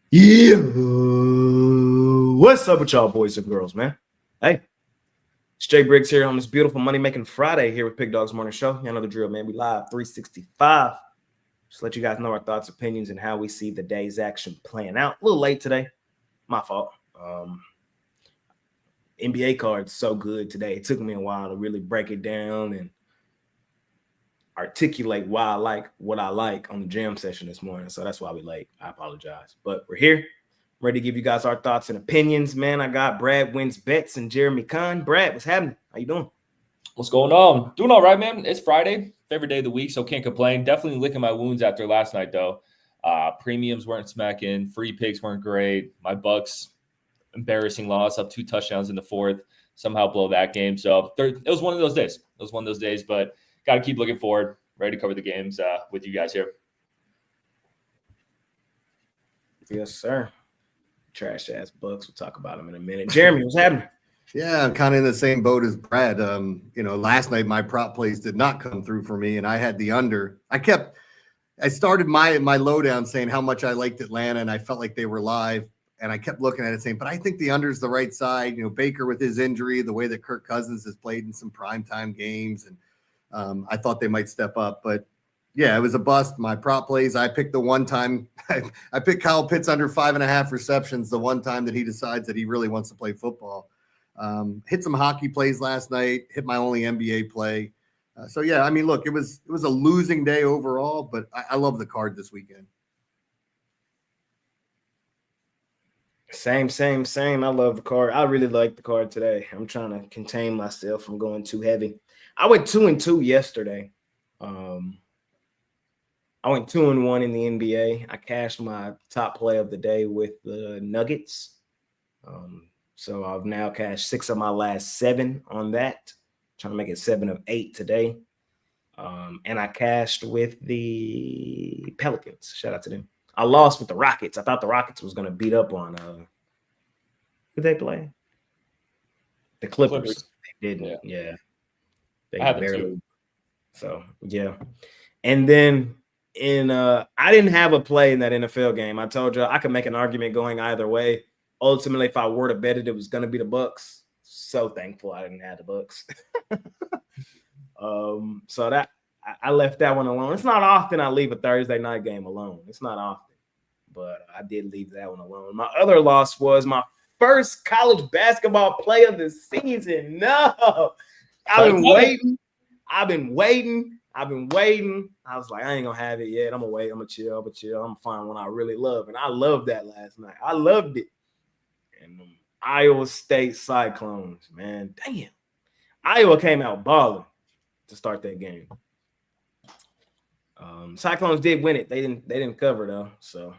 Yeah. What's up with y'all boys and girls, man? Hey, it's Jay Briggs here on this beautiful money-making Friday here with Pick Dawgz Morning Show. You know the drill, man. We live 365. Just let you guys know our thoughts, opinions, and how we see the day's action playing out. A little late today. My fault. NBA cards so good today. It took me a while to really break it down and articulate why I like what I like on the jam session this morning. So that's why we late. I apologize. But we're here. Ready to give you guys our thoughts and opinions, man. I got Brad Wins Bets and Jeremy Kahn. Brad, what's happening? How you doing? What's going on? Doing all right, man. It's Friday, favorite day of the week, so can't complain. Definitely licking my wounds after last night, though. Premiums weren't smacking. Free picks weren't great. My Bucks, embarrassing loss, up 2 touchdowns in the fourth. Somehow blow that game. So it was one of those days. But got to keep looking forward. Ready to cover the games with you guys here. Yes, sir. Trash ass Bucks. We'll talk about them in a minute. Jeremy, what's happening? Yeah, I'm kind of in the same boat as Brad. Last night my prop plays did not come through for me, and I had the under. I started my lowdown saying how much I liked Atlanta, and I felt like they were live, and I kept looking at it saying, but I think the under's the right side. You know, Baker with his injury, the way that Kirk Cousins has played in some primetime games, and I thought they might step up, but yeah, it was a bust. My prop plays, I picked the one time I picked Kyle Pitts under 5.5 receptions, the one time that he decides that he really wants to play football. Hit some hockey plays last night, hit my only NBA play. So yeah, I mean, look, it was a losing day overall, but I love the card this weekend. Same. I love the card. I really like the card today. I'm trying to contain myself from going too heavy. I went 2-2 yesterday. I went 2-1 in the NBA. I cashed my top play of the day with the Nuggets. So I've now cashed 6 of my last 7 on that. Trying to make it 7 of 8 today. And I cashed with the Pelicans. Shout out to them. I lost with the Rockets. I thought the Rockets was going to beat up on who they play? The Clippers. They didn't. Yeah. They barely. So yeah. And then I didn't have a play in that NFL game. I told you I could make an argument going either way. Ultimately, if I were to bet it, it was going to be the Bucks. So thankful I didn't have the Bucks. So that I left that one alone. It's not often I leave a Thursday night game alone. It's not often, but I did leave that one alone. My other loss was my first college basketball play of the season. No, I've been waiting. I was like, I ain't gonna have it yet. I'm gonna wait. I'm gonna chill. I'm gonna find one I really love, and I loved that last night. I loved it. And Iowa State Cyclones, man, damn. Iowa came out balling to start that game. Cyclones did win it. They didn't cover though. So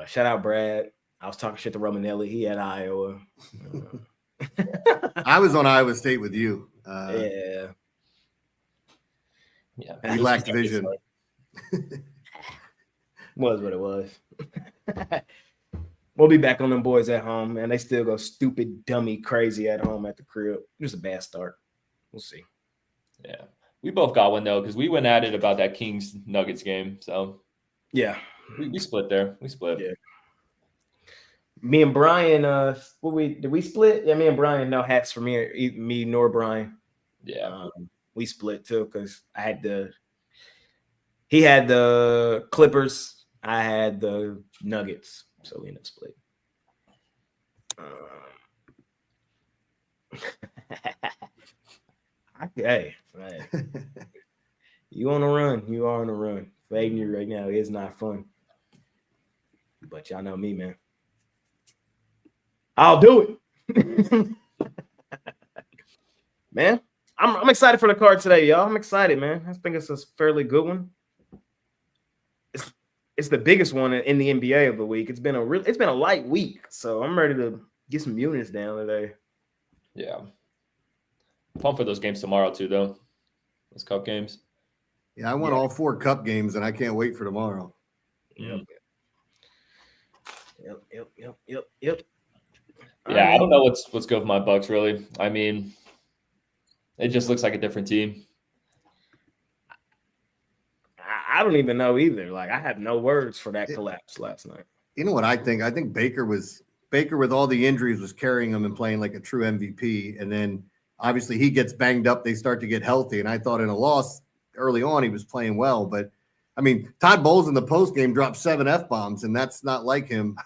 shout out Brad. I was talking shit to Romanelli. He had Iowa. I was on Iowa State with you. Yeah. He lacked vision. Was what it was. We'll be back on them boys at home, man. They still go stupid, dummy, crazy at home at the crib. It was a bad start. We'll see. Yeah. We both got one, though, because we went at it about that Kings-Nuggets game. So, yeah. We split there. Yeah. Me and Brian, did we split? Yeah, me and Brian, no hats for me nor Brian. Yeah. We split, too, because he had the Clippers. I had the Nuggets. So we ended up split. Okay. Right. You on a run. You are on a run. Fading you right now is not fun. But y'all know me, man. I'll do it. Man, I'm excited for the card today, y'all. I'm excited, man. I think it's a fairly good one. It's the biggest one in the NBA of the week. It's been a light week, so I'm ready to get some units down today. Yeah. Pumped for those games tomorrow too, though. Those cup games. Yeah, I won all 4 cup games, and I can't wait for tomorrow. Yep. Yeah, I don't know what's good with my Bucks, really. I mean, it just looks like a different team. I don't even know either. Like, I have no words for that collapse last night. You know what I think? I think Baker with all the injuries was carrying him and playing like a true MVP. And then obviously he gets banged up. They start to get healthy. And I thought in a loss early on, he was playing well. But I mean, Todd Bowles in the post game dropped 7 F-bombs, and that's not like him.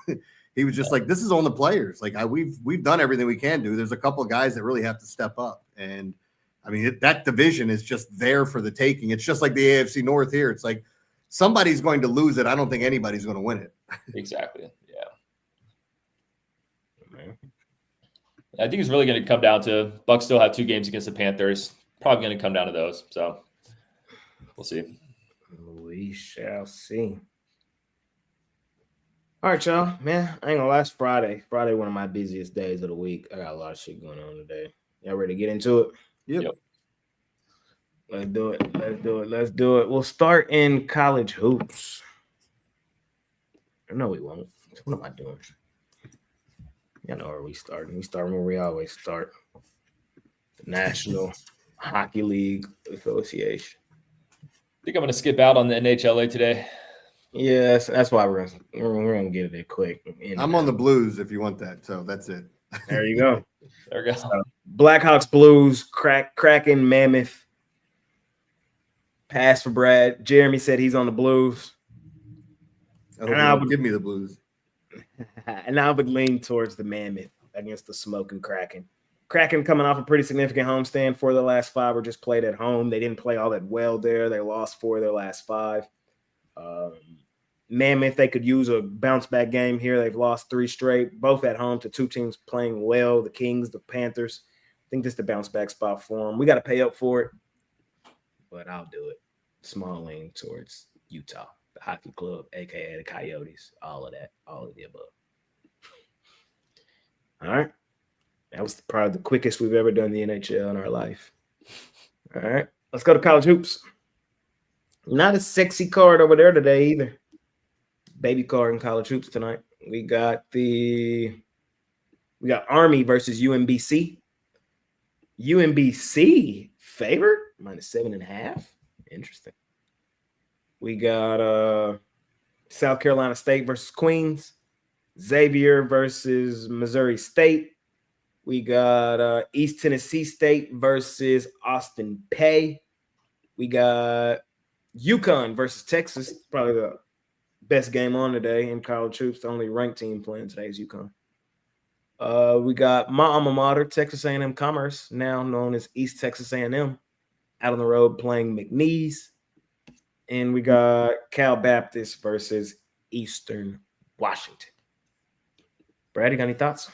He was just like, this is on the players. Like we've done everything we can do. There's a couple of guys that really have to step up. And I mean, that division is just there for the taking. It's just like the AFC North here. It's like somebody's going to lose it. I don't think anybody's going to win it. Exactly. Yeah. I think it's really going to come down to Bucs still have 2 games against the Panthers. Probably going to come down to those. So we'll see. We shall see. All right, y'all. Man, I ain't gonna lie. It's Friday. Friday, one of my busiest days of the week. I got a lot of shit going on today. Y'all ready to get into it? Yep. Let's do it. Let's do it. We'll start in college hoops. No, we won't. What am I doing? You know where we start. We start where we always start. The National Hockey League Association. I think I'm going to skip out on the NHLA today. Yes, that's why we're gonna get it there quick. I'm on the Blues if you want that. So that's it. There you go. There we go. Blackhawks, Blues, Kraken, Mammoth. Pass for Brad. Jeremy said he's on the Blues. Give me the Blues. And I would lean towards the Mammoth against the smoking Kraken. Kraken coming off a pretty significant homestand. 4 of the last 5 were just played at home. They didn't play all that well there. They lost 4 of their last 5. Mammoth, they could use a bounce back game here. They've lost 3 straight, both at home to 2 teams playing well, the Kings, the Panthers. I think this is the bounce back spot for them. We got to pay up for it, but I'll do it. Small lean towards Utah, the hockey club, a.k.a. the Coyotes, all of that, all of the above. All right. That was probably the quickest we've ever done the NHL in our life. All right. Let's go to college hoops. Not a sexy card over there today either. Baby card in college hoops tonight. We got Army versus UMBC. UMBC favored -7.5. Interesting. We got South Carolina State versus Queens. Xavier versus Missouri State. We got East Tennessee State versus Austin Peay. We got UConn versus Texas, probably the best game on today in college hoops. The only ranked team playing today is UConn. We got my alma mater, Texas A&M Commerce, now known as East Texas A&M, out on the road playing McNeese. And we got Cal Baptist versus Eastern Washington. Brad, you got any thoughts?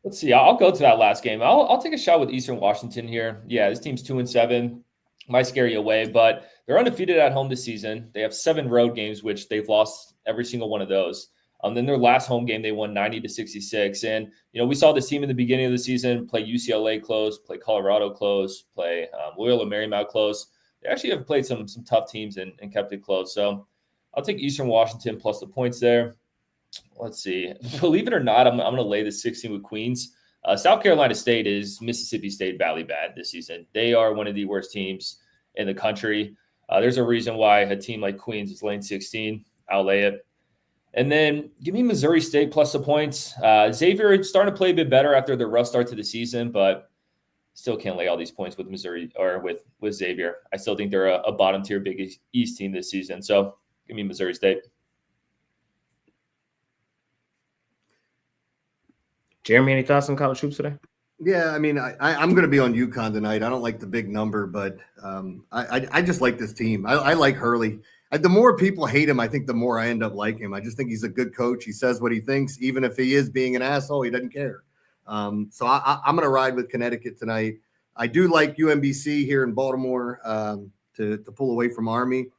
Let's see. I'll go to that last game. I'll take a shot with Eastern Washington here. Yeah, this team's 2-7. Might scare you away, but they're undefeated at home this season. They have 7 road games, which they've lost every single one of those. Then their last home game, they won 90-66. And, we saw this team in the beginning of the season play UCLA close, play Colorado close, play Loyola Marymount close. They actually have played some tough teams and kept it close. So I'll take Eastern Washington plus the points there. Let's see. Believe it or not, I'm going to lay the 16 with Queens. South Carolina State is Mississippi State Valley bad this season. They are one of the worst teams in the country. There's a reason why a team like Queens is laying 16. I'll lay it. And then give me Missouri State plus the points. Xavier is starting to play a bit better after the rough start to the season, but still can't lay all these points with Missouri or with Xavier. I still think they're a bottom tier Big East team this season. So give me Missouri State. Jeremy, any thoughts on college hoops today? Yeah, I mean, I'm going to be on UConn tonight. I don't like the big number, but I just like this team. I like Hurley. The more people hate him, I think the more I end up liking him. I just think he's a good coach. He says what he thinks. Even if he is being an asshole, he doesn't care. So I'm going to ride with Connecticut tonight. I do like UMBC here in Baltimore to pull away from Army.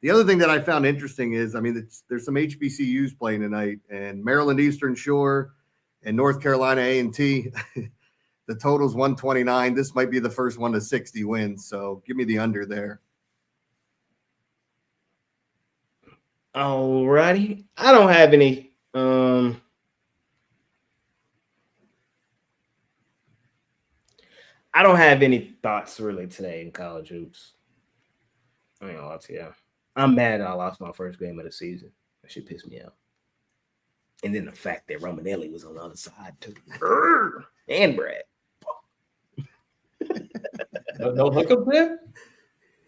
The other thing that I found interesting is, I mean, there's some HBCUs playing tonight, and Maryland Eastern Shore and North Carolina A&T. The total's 129. This might be the first one to 60 wins. So give me the under there. All righty. I don't have any. I don't have any thoughts really today in college hoops. I ain't gonna lie to you. I'm mad I lost my first game of the season. That shit pissed me out. And then the fact that Romanelli was on the other side too. And Brad. No hookup there?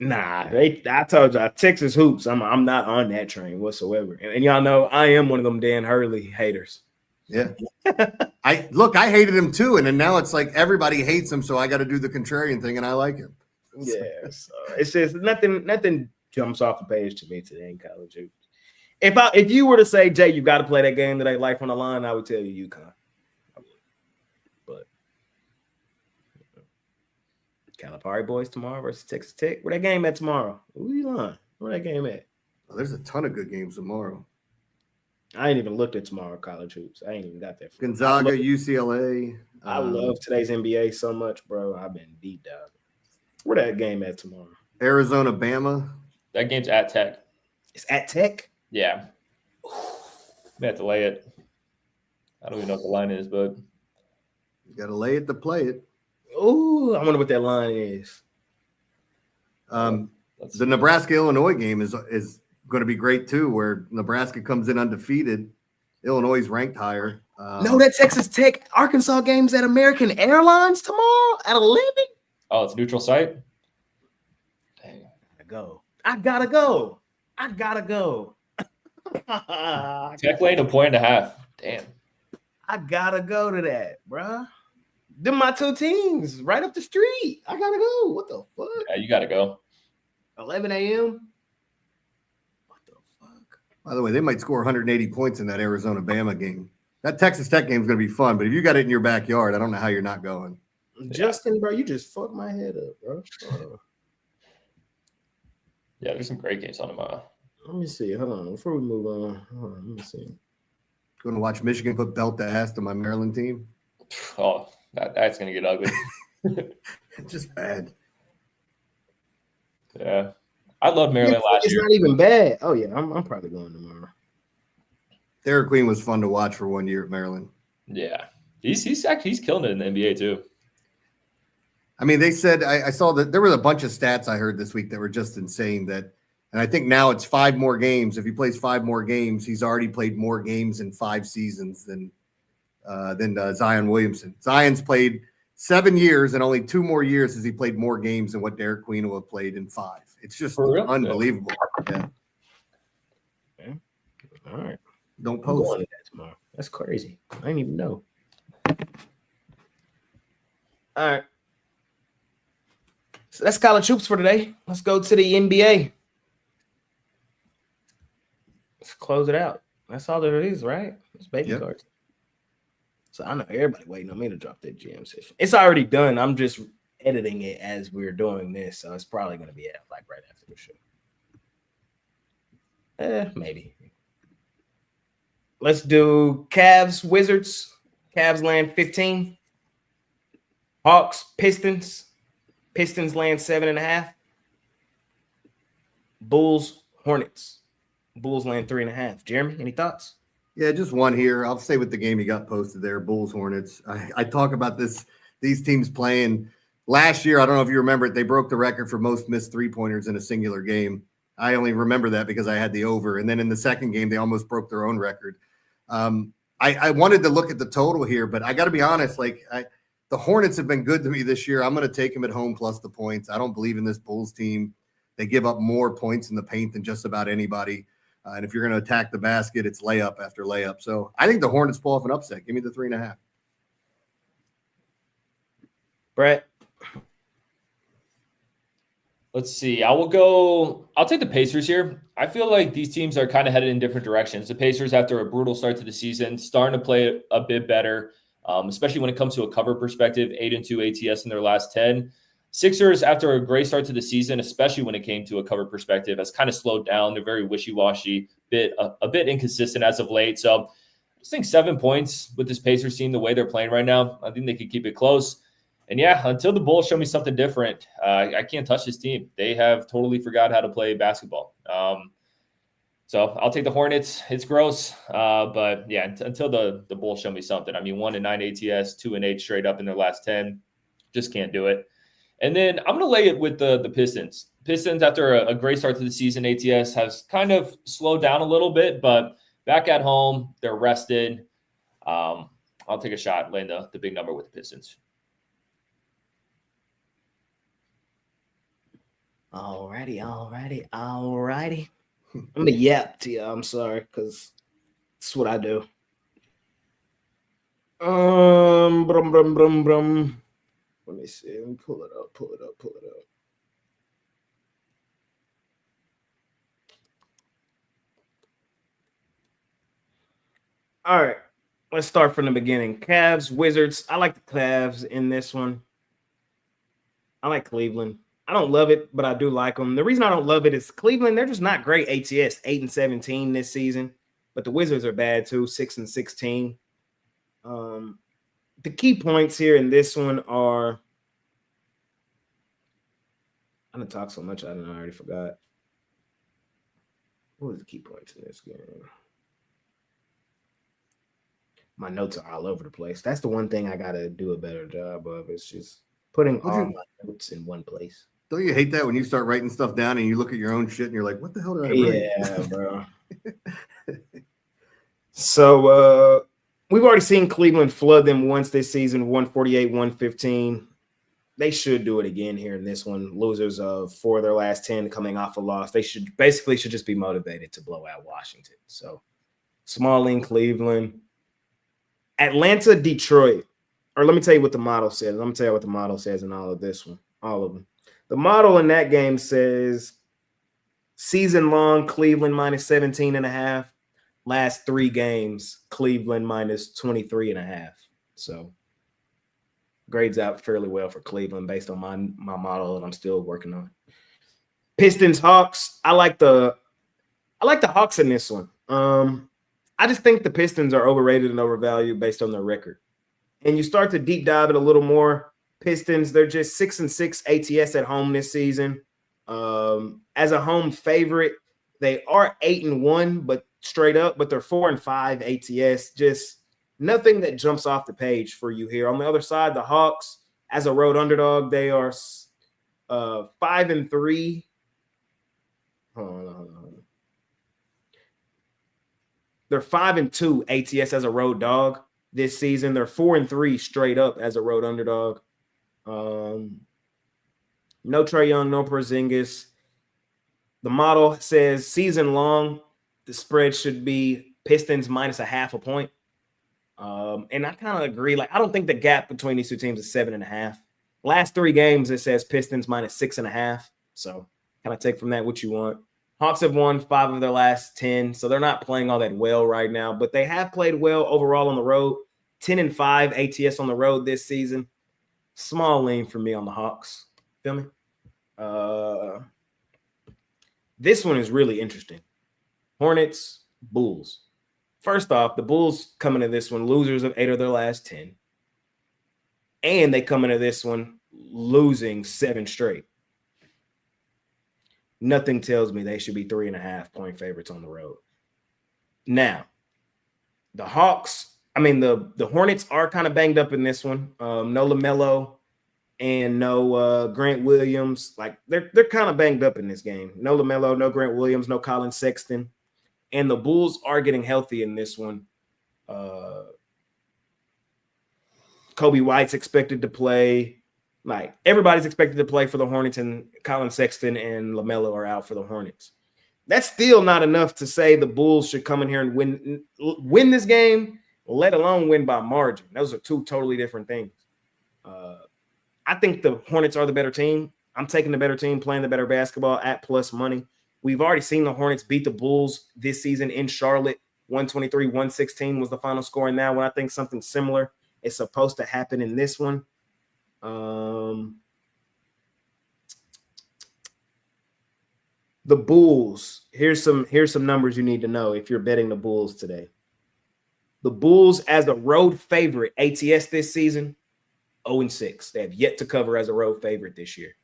Nah, I told y'all Texas hoops. I'm not on that train whatsoever. And y'all know I am one of them Dan Hurley haters. Yeah. I hated him too. And then now it's like everybody hates him, so I got to do the contrarian thing, and I like him. Yeah. So it's just nothing jumps off the page to me today in college hoops. If you were to say, Jay, you got to play that game today, life on the line, I would tell you UConn. But Calipari boys tomorrow versus Texas Tech. Where that game at tomorrow? Who you lying? Where that game at? Well, there's a ton of good games tomorrow. I ain't even looked at tomorrow college hoops. I ain't even got that. Gonzaga, UCLA. I love today's NBA so much, bro. I've been deep diving. Where that game at tomorrow? Arizona, Bama. That game's at Tech. It's at Tech? Yeah. We have to lay it. I don't even know what the line is, but you got to lay it to play it. Oh, I wonder what that line is. The Nebraska-Illinois game is going to be great too, where Nebraska comes in undefeated. Illinois is ranked higher. No, that Texas Tech Arkansas game's at American Airlines tomorrow at 11. Oh, it's neutral site. Dang. I gotta go. Tech lane 1.5. Damn. I gotta go to that, bruh. Them my two teams right up the street. I gotta go. What the fuck? Yeah, you got to go. 11 a.m. What the fuck? By the way, they might score 180 points in that Arizona-Bama game. That Texas Tech game is going to be fun, but if you got it in your backyard, I don't know how you're not going. Justin, bro, you just fucked my head up, bro. Yeah, there's some great games on tomorrow. Let me see. Hold on. Before we move on, let me see. Going to watch Michigan put belt to ass to my Maryland team. Oh, that's going to get ugly. It's just bad. Yeah. I loved Maryland last year. It's not even bad. Oh, yeah. I'm probably going tomorrow. Derek Queen was fun to watch for 1 year at Maryland. Yeah. He's killing it in the NBA too. I mean, they said I saw that there was a bunch of stats I heard this week that were just insane. And I think now it's 5 more games. If he plays 5 more games, he's already played more games in 5 seasons than Zion Williamson. Zion's played 7 years, and only 2 more years has he played more games than what Derek Queen will have played in 5. It's just unbelievable. Yeah. Okay. All right. Don't post that tomorrow. That's crazy. I didn't even know. All right. So that's college hoops for today. Let's go to the NBA. Let's close it out. That's all there is, right? It's baby cards. So I know everybody waiting on me to drop that GM session. It's already done. I'm just editing it as we're doing this, so it's probably going to be like right after the show. Maybe. Let's do Cavs, Wizards. Cavs land 15. Hawks, Pistons. Pistons land 7.5. Bulls, Hornets. Bulls land 3.5. Jeremy, any thoughts? Yeah, just one here. I'll stay with the game you got posted there, Bulls, Hornets. I talk about these teams playing. Last year, I don't know if you remember it, they broke the record for most missed three-pointers in a singular game. I only remember that because I had the over. And then in the second game, they almost broke their own record. I wanted to look at the total here, but I got to be honest, the Hornets have been good to me this year. I'm going to take them at home plus the points. I don't believe in this Bulls team. They give up more points in the paint than just about anybody. And if you're going to attack the basket, it's layup after layup. So I think the Hornets pull off an upset. Give me the 3.5. Brett. Let's see. I'll take the Pacers here. I feel like these teams are kind of headed in different directions. The Pacers, after a brutal start to the season, starting to play a bit better, especially when it comes to a cover perspective, 8-2 ATS in their last 10. Sixers, after a great start to the season, especially when it came to a cover perspective, has kind of slowed down. They're very wishy-washy, a bit inconsistent as of late. So I just think 7 points with this Pacers team, the way they're playing right now, I think they could keep it close. And yeah, until the Bulls show me something different, I can't touch this team. They have totally forgot how to play basketball. So I'll take the Hornets. It's gross. But yeah, until the Bulls show me something. I mean, 1-9 ATS, 2-8 straight up in their last 10. Just can't do it. And then I'm going to lay it with the Pistons. Pistons, after a great start to the season, ATS has kind of slowed down a little bit, but back at home. They're rested. I'll take a shot, laying the big number with the Pistons. Alrighty. I'm gonna yap to you. I'm sorry, because that's what I do. Brum. Let me see. Let me pull it up. All right. Let's start from the beginning. Cavs, Wizards. I like the Cavs in this one. I like Cleveland. I don't love it, but I do like them. The reason I don't love it is Cleveland, they're just not great ATS, 8-17 this season. But the Wizards are bad too, 6-16. The key points here in this one are, I didn't talk so much, I already forgot. What was the key points in this game? My notes are all over the place. That's the one thing I got to do a better job of. It's just putting all my notes in one place. Don't you hate that when you start writing stuff down and you look at your own shit and you're like, what the hell did I write? Yeah, bro. So we've already seen Cleveland flood them once this season, 148-115. They should do it again here in this one. Losers of 4 of their last 10 coming off a loss. They should just be motivated to blow out Washington. So small in Cleveland. Atlanta, Detroit. Or let me tell you what the model says. Let me tell you what the model says in all of this one. All of them. The model in that game says season long Cleveland minus 17.5. Last 3 games, Cleveland minus 23.5. So grades out fairly well for Cleveland based on my model that I'm still working on. Pistons, Hawks. I like the Hawks in this one. I just think the Pistons are overrated and overvalued based on their record. And you start to deep dive it a little more. Pistons, they're just 6-6 ATS at home this season. As a home favorite, they are 8-1, but straight up, but they're 4-5 ATS. Just nothing that jumps off the page for you here. On the other side, the Hawks, as a road underdog, they are 5-3. Hold on. They're 5-2 ATS as a road dog this season. They're 4-3 straight up as a road underdog. No Trae Young, no Porzingis. The model says season long, the spread should be Pistons minus -0.5 point. And I kind of agree. Like, I don't think the gap between these two teams is 7.5. Last 3 games, it says Pistons minus 6.5. So kind of take from that what you want. Hawks have won 5 of their last 10, so they're not playing all that well right now, but they have played well overall on the road. 10-5 ATS on the road this season. Small lean for me on the Hawks. Feel me? This one is really interesting. Hornets, Bulls. First off, the Bulls coming to this one losers of 8 of their last 10. And they come into this one losing 7 straight. Nothing tells me they should be 3.5 point favorites on the road. Now, the Hornets are kind of banged up in this one. No LaMelo and no Grant Williams. Like, they're kind of banged up in this game. No LaMelo, no Grant Williams, no Colin Sexton. And the Bulls are getting healthy in this one. Kobe White's expected to play. Like, everybody's expected to play for the Hornets, and Colin Sexton and LaMelo are out for the Hornets. That's still not enough to say the Bulls should come in here and win this game, let alone win by margin. Those are 2 totally different things. I think the Hornets are the better team. I'm taking the better team, playing the better basketball at plus money. We've already seen the Hornets beat the Bulls this season in Charlotte. 123-116 was the final score in that one. I think something similar is supposed to happen in this one. The Bulls. Here's some numbers you need to know if you're betting the Bulls today. The Bulls as a road favorite ATS this season, 0-6. They have yet to cover as a road favorite this year.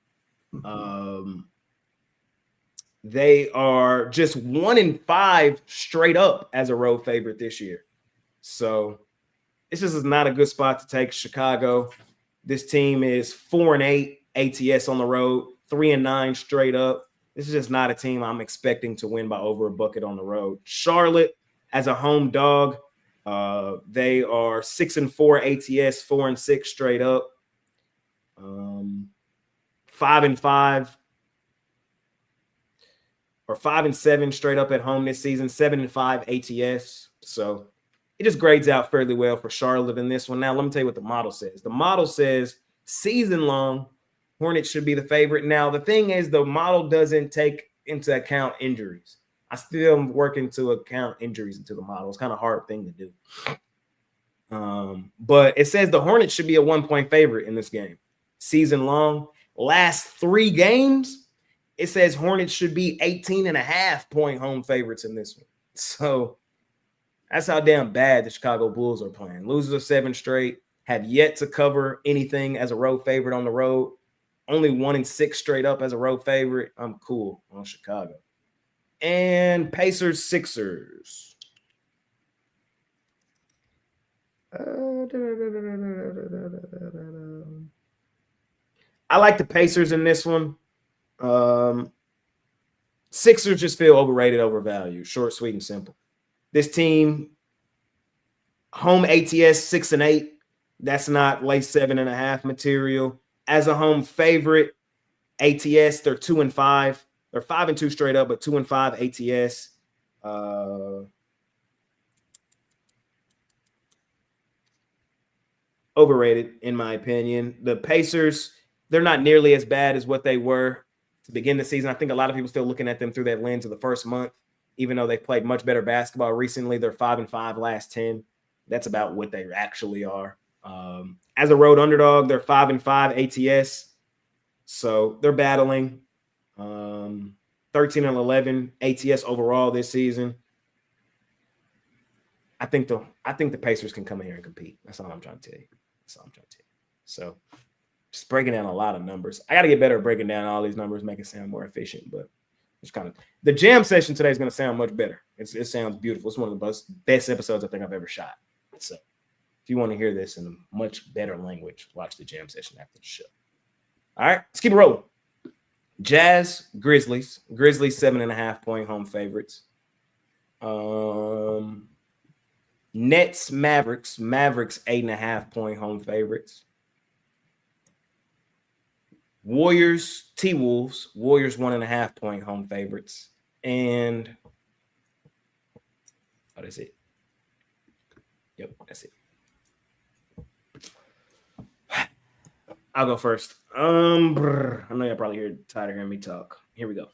They are just 1-5 straight up as a road favorite this year. So this is not a good spot to take Chicago. This team is 4-8 ATS on the road, 3-9 straight up. This is just not a team I'm expecting to win by over a bucket on the road. Charlotte as a home dog. They are 6-4 ATS, 4-6 straight up. 5-5 or 5-7 straight up at home this season, 7-5 ATS. So it just grades out fairly well for Charlotte in this one. Now, let me tell you what the model says. The model says season long, Hornets should be the favorite. Now, the thing is, the model doesn't take into account injuries. I still am working to account injuries into the model. It's kind of a hard thing to do. But it says the Hornets should be a 1-point favorite in this game. Season long, last 3 games, it says Hornets should be 18.5-point home favorites in this one. So that's how damn bad the Chicago Bulls are playing. Losers of 7 straight, have yet to cover anything as a road favorite on the road. Only 1-6 straight up as a road favorite. I'm cool on Chicago. And Pacers, Sixers. I like the Pacers in this one. Sixers just feel overrated, overvalued. Short, sweet, and simple. This team, home ATS 6-8. That's not late 7.5 material. As a home favorite, ATS, they're 2-5. They're 5-2 straight up, but 2-5 ATS. Overrated, in my opinion. The Pacers, they're not nearly as bad as what they were to begin the season. I think a lot of people still looking at them through that lens of the first month, even though they've played much better basketball recently. They're 5-5 last 10. That's about what they actually are. As a road underdog, they're 5-5 ATS. So they're battling 13-11 ATS overall this season. I think the Pacers can come in here and compete. That's all I'm trying to tell you. So just breaking down a lot of numbers. I got to get better at breaking down all these numbers, make it sound more efficient. But it's kind of the jam session today is going to sound much better. It sounds beautiful. It's one of the best episodes I think I've ever shot. So if you want to hear this in a much better language, watch the jam session after the show. All right, let's keep it rolling. Jazz, Grizzlies. Grizzlies 7.5-point home favorites. Nets, Mavericks. Mavericks 8.5-point home favorites. Warriors, T-Wolves. Warriors 1.5-point home favorites. And what is it? Yep, that's it. I'll go first. I know y'all probably tired of hearing me talk. Here we go.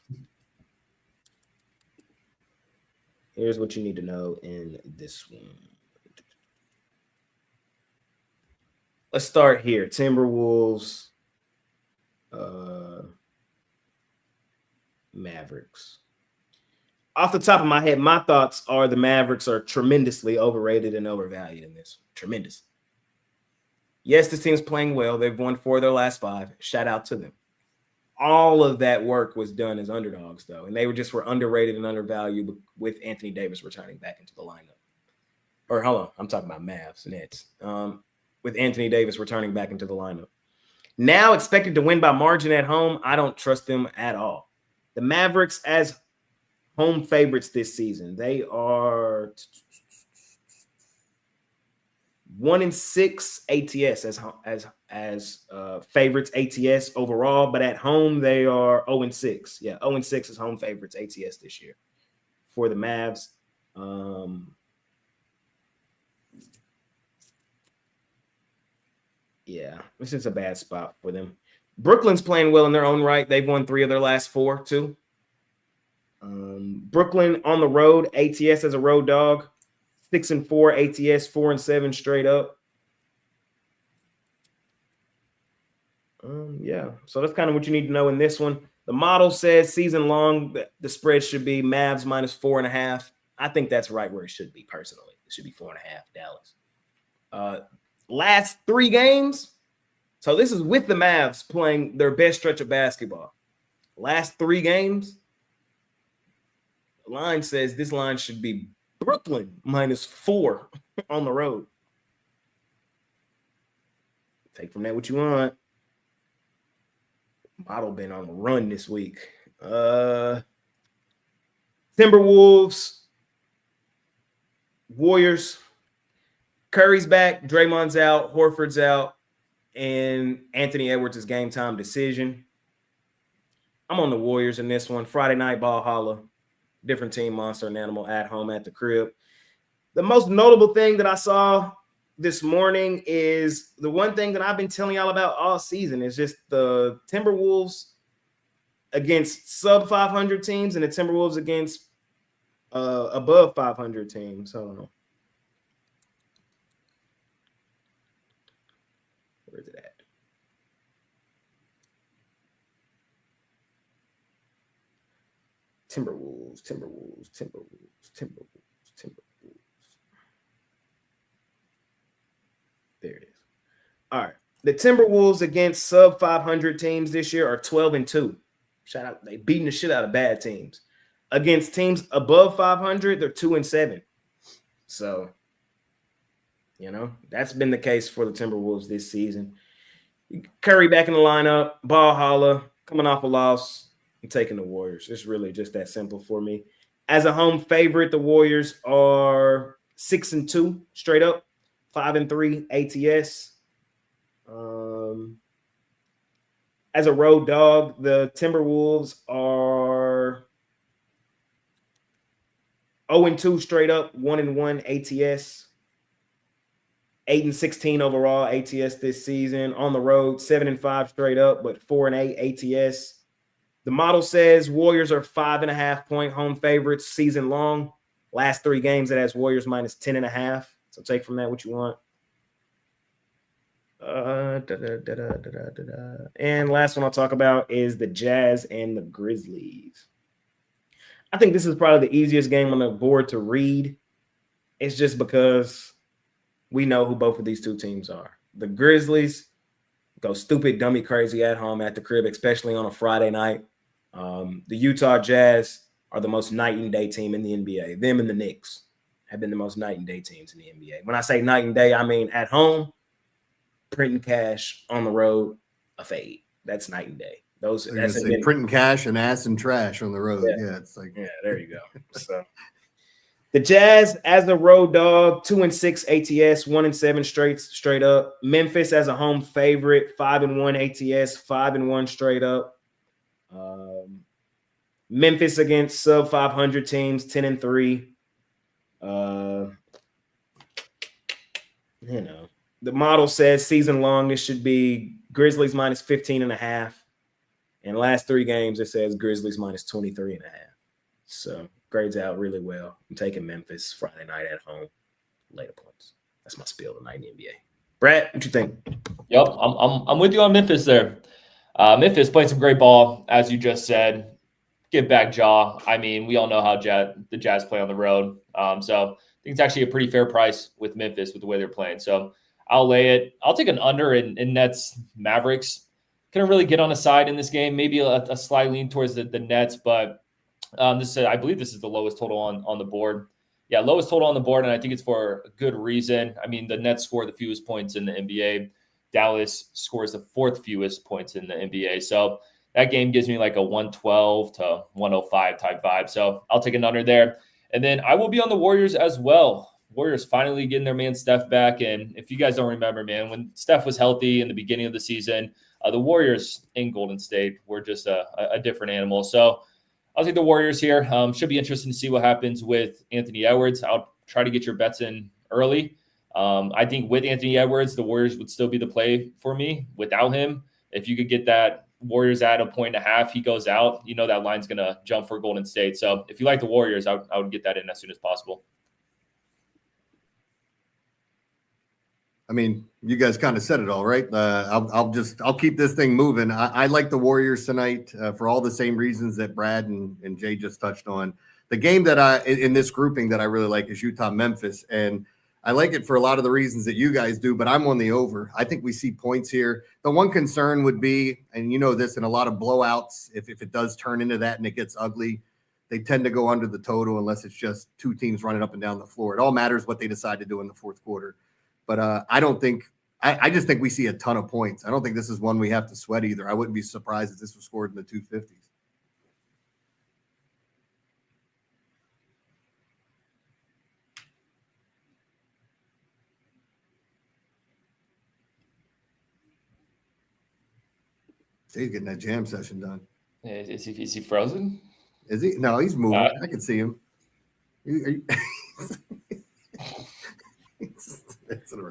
Here's what you need to know in this one. Let's start here. Timberwolves, Mavericks. Off the top of my head, my thoughts are the Mavericks are tremendously overrated and overvalued in this. Tremendous. Yes, this team's playing well. They've won 4 of their last 5. Shout out to them. All of that work was done as underdogs, though, and they were underrated and undervalued with Anthony Davis returning back into the lineup. Or hold on, I'm talking about Mavs, Nets. With Anthony Davis returning back into the lineup. Now expected to win by margin at home, I don't trust them at all. The Mavericks as home favorites this season, they are 1-6 ATS as favorites ATS overall, but at home they are 0-6. Yeah, 0-6 as home favorites ATS this year for the Mavs. Yeah, this is a bad spot for them. Brooklyn's playing well in their own right. They've won 3 of their last 4 too. Brooklyn on the road, ATS as a road dog. 6-4 ATS, 4-7 straight up. Yeah, so that's kind of what you need to know in this one. The model says season long, the spread should be Mavs minus 4.5. I think that's right where it should be personally. It should be 4.5 Dallas. Last 3 games. So this is with the Mavs playing their best stretch of basketball. Last 3 games. The line says this line should be Brooklyn minus 4 on the road. Take from that what you want. Model been on the run this week. Timberwolves Warriors. Curry's back. Draymond's out. Horford's out. And Anthony Edwards is game time decision. I'm on the Warriors in this one. Friday night, ball holla. Different team, monster and animal at home at the crib. The most notable thing that I saw this morning is the one thing that I've been telling y'all about all season is just the Timberwolves against sub 500 teams and the Timberwolves against above 500 teams. Hold on. Where is it at? Timberwolves. There it is. All right. The Timberwolves against sub 500 teams this year are 12-2. Shout out. They beating the shit out of bad teams. Against teams above 500, they're 2-7. So, that's been the case for the Timberwolves this season. Curry back in the lineup, ball holla, coming off a loss. I'm taking the Warriors. It's really just that simple for me. As a home favorite, the Warriors are 6-2 straight up, 5-3 ATS. As a road dog, the Timberwolves are 0-2 straight up, 1-1 ATS. 8-16 overall ATS this season. On the road, 7-5 straight up, but 4-8 ATS. The model says Warriors are 5.5-point home favorites season long. Last 3 games, it has Warriors minus 10.5. So take from that what you want. And last one I'll talk about is the Jazz and the Grizzlies. I think this is probably the easiest game on the board to read. It's just because we know who both of these two teams are. The Grizzlies go stupid, dummy crazy at home at the crib, especially on a Friday night. The Utah Jazz are the most night and day team in the NBA. Them and the Knicks have been the most night and day teams in the NBA. When I say night and day, I mean at home, printing cash, on the road, a fade. That's night and day. That's printing cash and ass and trash on the road. Yeah, it's like there you go. So the Jazz as a road dog, 2-6 ATS, 1-7 straight up. Memphis as a home favorite, 5-1 ATS, 5-1 straight up. Memphis against sub 500 teams, 10-3. The model says season long, it should be Grizzlies minus 15.5. And last 3 games, it says Grizzlies minus 23.5. So grades out really well. I'm taking Memphis Friday night at home, later points. That's my spiel tonight in the NBA. Brad, what you think? Yep, I'm with you on Memphis there. Memphis playing some great ball, as you just said. Give back Ja. I mean, we all know how the Jazz play on the road. So I think it's actually a pretty fair price with Memphis with the way they're playing. So I'll lay it. I'll take an under in Nets Mavericks. Couldn't really get on a side in this game. Maybe a slight lean towards the Nets, but I believe this is the lowest total on the board. Yeah, lowest total on the board, and I think it's for a good reason. I mean, the Nets score the fewest points in the NBA. Dallas scores the 4th fewest points in the NBA. So that game gives me like a 112 to 105 type vibe. So I'll take an under there. And then I will be on the Warriors as well. Warriors finally getting their man Steph back. And if you guys don't remember, man, when Steph was healthy in the beginning of the season, the Warriors in Golden State were just a different animal. So I'll take the Warriors here. Should be interesting to see what happens with Anthony Edwards. I'll try to get your bets in early. I think with Anthony Edwards, the Warriors would still be the play for me. Without him, if you could get that Warriors at 1.5, he goes out, that line's going to jump for Golden State. So if you like the Warriors, I would get that in as soon as possible. I mean, you guys kind of said it all, right? I'll keep this thing moving. I like the Warriors tonight for all the same reasons that Brad and Jay just touched on. The game that in this grouping that I really like is Utah-Memphis, and I like it for a lot of the reasons that you guys do, but I'm on the over. I think we see points here. The one concern would be, and you know this, in a lot of blowouts, if it does turn into that and it gets ugly, they tend to go under the total unless it's just 2 teams running up and down the floor. It all matters what they decide to do in the 4th quarter. But I just think we see a ton of points. I don't think this is one we have to sweat either. I wouldn't be surprised if this was scored in the 250s. He's getting that jam session done. Is he frozen? Is he? No, he's moving. I can see him.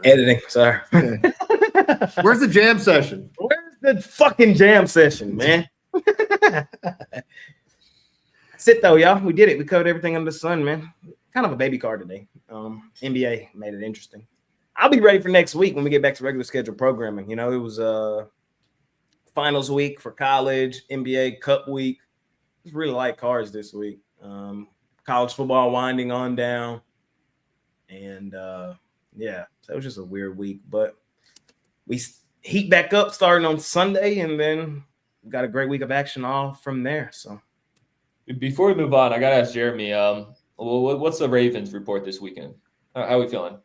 Editing, sorry. Where's the jam session? Where's the fucking jam session, man? That's it, though, y'all. We did it. We covered everything under the sun, man. Kind of a baby card today. NBA made it interesting. I'll be ready for next week when we get back to regular schedule programming. You know, it was finals week for college, NBA Cup week. Just really light cards this week. College football winding on down. And, yeah, so it was just a weird week. But we heat back up starting on Sunday, and then we got a great week of action all from there. So before we move on, I got to ask Jeremy, what's the Ravens report this weekend? How are we feeling?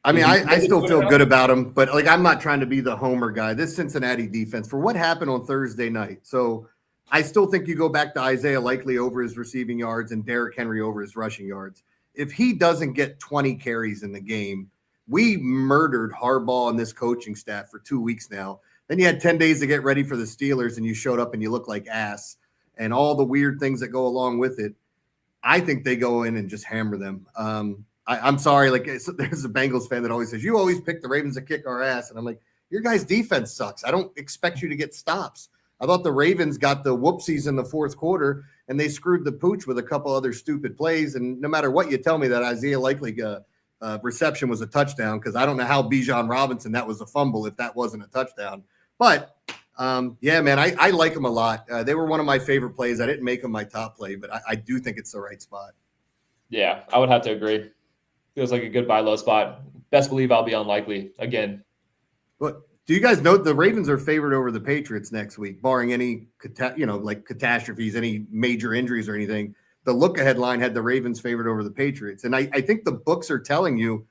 I mean, I still feel good about them, but like I'm not trying to be the homer guy. This Cincinnati defense, for what happened on Thursday night. So I still think you go back to Isaiah Likely over his receiving yards and Derrick Henry over his rushing yards. If he doesn't get 20 carries in the game, we murdered Harbaugh and this coaching staff for 2 weeks now. Then you had 10 days to get ready for the Steelers, and you showed up and you look like ass and all the weird things that go along with it. I think they go in and just hammer them. I'm sorry. Like, there's a Bengals fan that always says, you always pick the Ravens to kick our ass. And I'm like, your guys' defense sucks. I don't expect you to get stops. I thought the Ravens got the whoopsies in the fourth quarter, and they screwed the pooch with a couple other stupid plays. And no matter what you tell me, that Isaiah Likely reception was a touchdown, because I don't know how Bijan Robinson, that was a fumble if that wasn't a touchdown. But, yeah, man, I like them a lot. They were one of my favorite plays. I didn't make them my top play, but I do think it's the right spot. Yeah, I would have to agree. Feels like a good buy low spot. Best believe I'll be unlikely again. But do you guys know the Ravens are favored over the Patriots next week, barring any catastrophes, any major injuries or anything? The look-ahead line had the Ravens favored over the Patriots. And I think the books are telling you